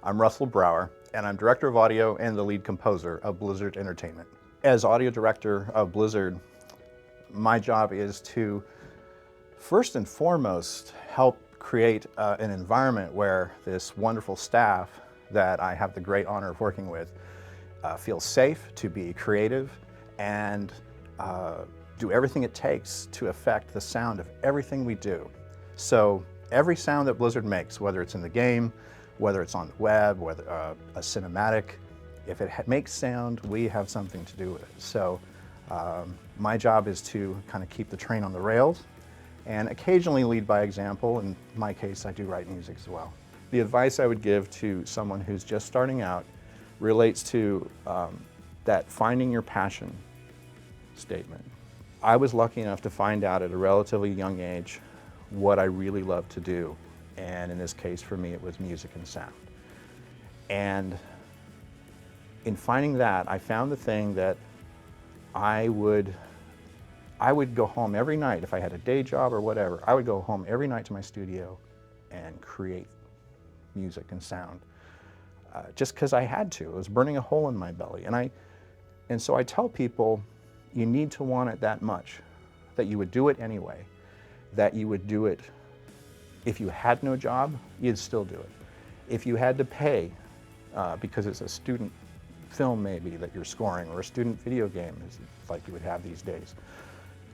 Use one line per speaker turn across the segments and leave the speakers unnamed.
I'm Russell Brower, and I'm Director of Audio and the lead composer of Blizzard Entertainment. As Audio Director of Blizzard, my job is to, first and foremost, help create an environment where this wonderful staff that I have the great honor of working with feels safe to be creative and do everything it takes to affect the sound of everything we do. So every sound that Blizzard makes, whether it's in the game, whether it's on the web, whether a cinematic, if it makes sound, we have something to do with it. So my job is to kind of keep the train on the rails and occasionally lead by example. In my case, I do write music as well. The advice I would give to someone who's just starting out relates to that finding your passion statement. I was lucky enough to find out at a relatively young age what I really love to do. And in this case, for me, it was music and sound. And in finding that, I found the thing that I would go home every night, if I had a day job or whatever, I would go home every night to my studio and create music and sound. Just because I had to. It was burning a hole in my belly. And so I tell people, you need to want it that much, that you would do it anyway, that you would do it if you had no job, you'd still do it. If you had to pay, because it's a student film maybe that you're scoring, or a student video game, like you would have these days,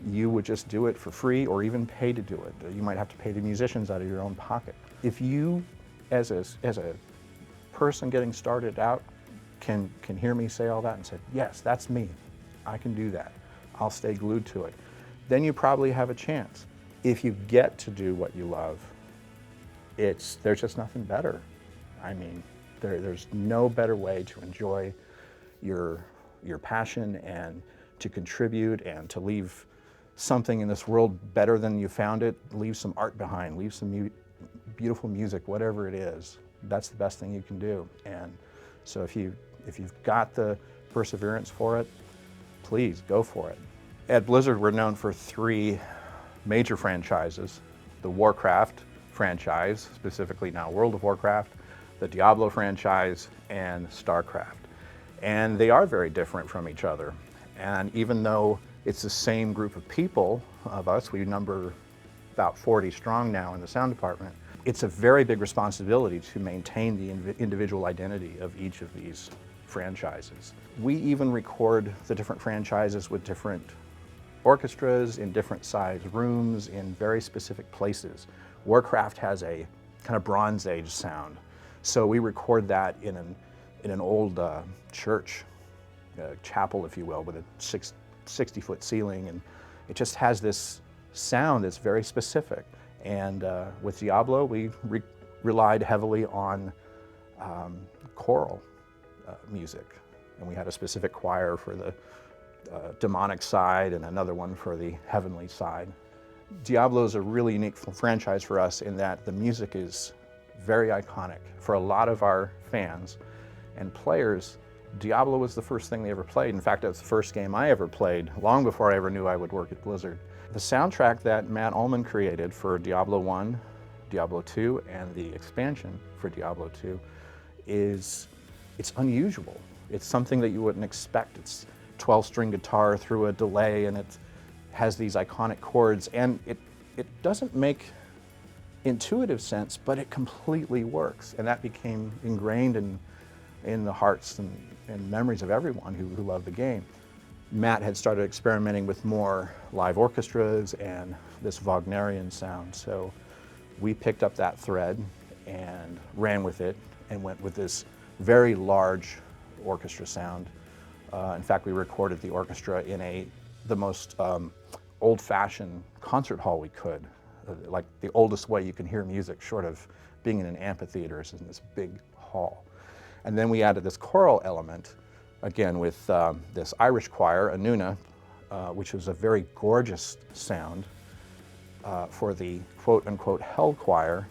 you would just do it for free or even pay to do it. You might have to pay the musicians out of your own pocket. If you, as a person getting started out, can hear me say all that and say, yes, that's me, I can do that, I'll stay glued to it, then you probably have a chance. If you get to do what you love, there's just nothing better. I mean, there's no better way to enjoy your passion and to contribute and to leave something in this world better than you found it, leave some art behind, leave some beautiful music, whatever it is. That's the best thing you can do. And so if you've got the perseverance for it, please go for it. At Blizzard, we're known for 3 major franchises: the Warcraft franchise, specifically now World of Warcraft, the Diablo franchise, and StarCraft. And they are very different from each other. And even though it's the same group of people, of us, we number about 40 strong now in the sound department, it's a very big responsibility to maintain the individual identity of each of these franchises. We even record the different franchises with different orchestras in different sized rooms in very specific places. Warcraft has a kind of Bronze Age sound, so we record that in an old church, chapel, if you will, with a 60-foot ceiling, and it just has this sound that's very specific. And with Diablo, we relied heavily on choral music, and we had a specific choir for the demonic side and another one for the heavenly side. Diablo is a really unique franchise for us in that the music is very iconic. For a lot of our fans and players, Diablo was the first thing they ever played. In fact, it was the first game I ever played, long before I ever knew I would work at Blizzard. The soundtrack that Matt Ullman created for Diablo I, Diablo II, and the expansion for Diablo II it's unusual. It's something that you wouldn't expect. It's 12-string guitar through a delay, and it has these iconic chords, and it doesn't make intuitive sense, but it completely works. And that became ingrained in the hearts and memories of everyone who loved the game. Matt had started experimenting with more live orchestras and this Wagnerian sound, so we picked up that thread and ran with it and went with this very large orchestra sound. In fact, we recorded the orchestra in the most old-fashioned concert hall we could, like the oldest way you can hear music, short of being in an amphitheater, is in this big hall. And then we added this choral element, again with this Irish choir, Anuna, which was a very gorgeous sound for the quote-unquote hell choir,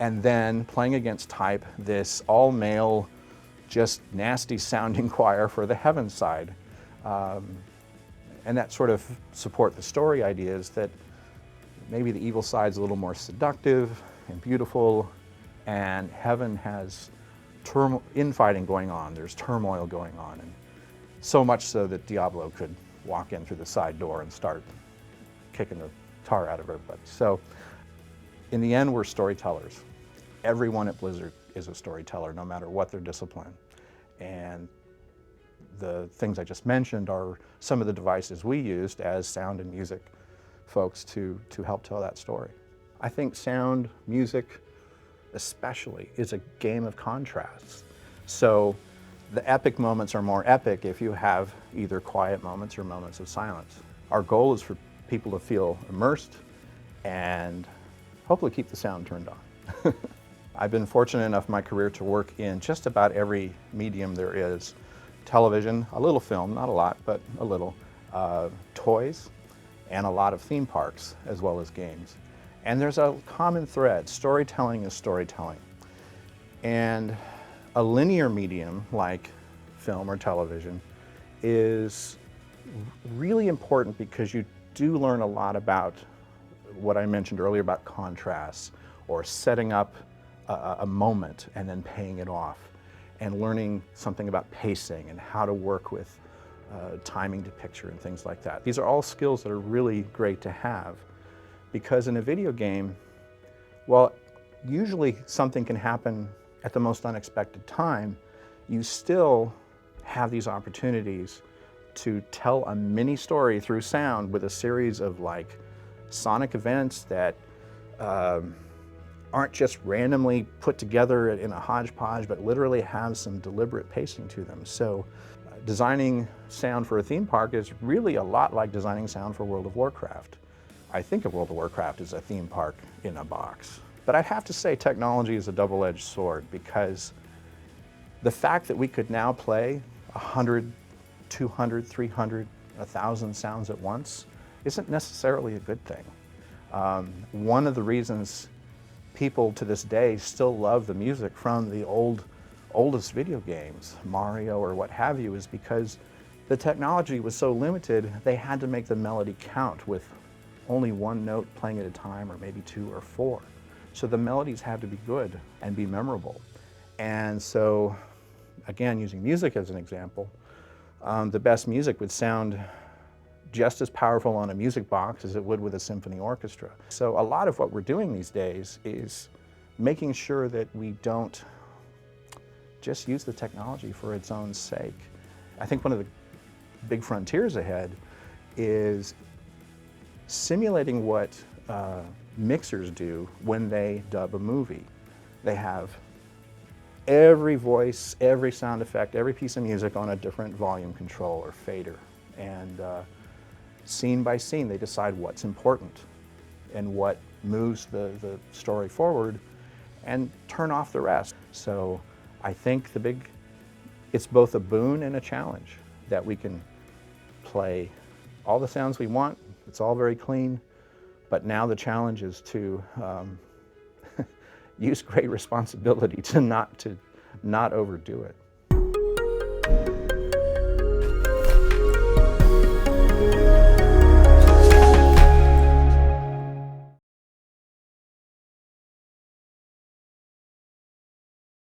and then playing against type, this all-male, just nasty-sounding choir for the heaven side. And that sort of support the story ideas that maybe the evil side's a little more seductive and beautiful, and heaven has infighting going on, there's turmoil going on, and so much so that Diablo could walk in through the side door and start kicking the tar out of everybody. So in the end, we're storytellers. Everyone at Blizzard is a storyteller, no matter what their discipline. And the things I just mentioned are some of the devices we used as sound and music folks to help tell that story. I think sound, music especially, is a game of contrasts. So the epic moments are more epic if you have either quiet moments or moments of silence. Our goal is for people to feel immersed and hopefully keep the sound turned on. I've been fortunate enough in my career to work in just about every medium there is. Television, a little film, not a lot, but a little, toys, and a lot of theme parks, as well as games. And there's a common thread. Storytelling is storytelling. And a linear medium like film or television is really important because you do learn a lot about what I mentioned earlier about contrasts, or setting up a moment and then paying it off, and learning something about pacing and how to work with timing to picture and things like that. These are all skills that are really great to have, because in a video game, well, usually something can happen at the most unexpected time. You still have these opportunities to tell a mini story through sound with a series of like sonic events that aren't just randomly put together in a hodgepodge, but literally have some deliberate pacing to them. So designing sound for a theme park is really a lot like designing sound for World of Warcraft. I think of World of Warcraft as a theme park in a box. But I'd have to say technology is a double-edged sword, because the fact that we could now play 100, 200, 300, 1,000 sounds at once isn't necessarily a good thing. One of the reasons people to this day still love the music from the oldest video games, Mario or what have you, is because the technology was so limited, they had to make the melody count with only one note playing at a time, or maybe 2 or 4. So the melodies had to be good and be memorable. And so, again, using music as an example, the best music would sound just as powerful on a music box as it would with a symphony orchestra. So a lot of what we're doing these days is making sure that we don't just use the technology for its own sake. I think one of the big frontiers ahead is simulating what mixers do when they dub a movie. They have every voice, every sound effect, every piece of music on a different volume control or fader. And scene by scene, they decide what's important and what moves the story forward, and turn off the rest. So I think it's both a boon and a challenge that we can play all the sounds we want. It's all very clean, but now the challenge is to use great responsibility to not overdo it.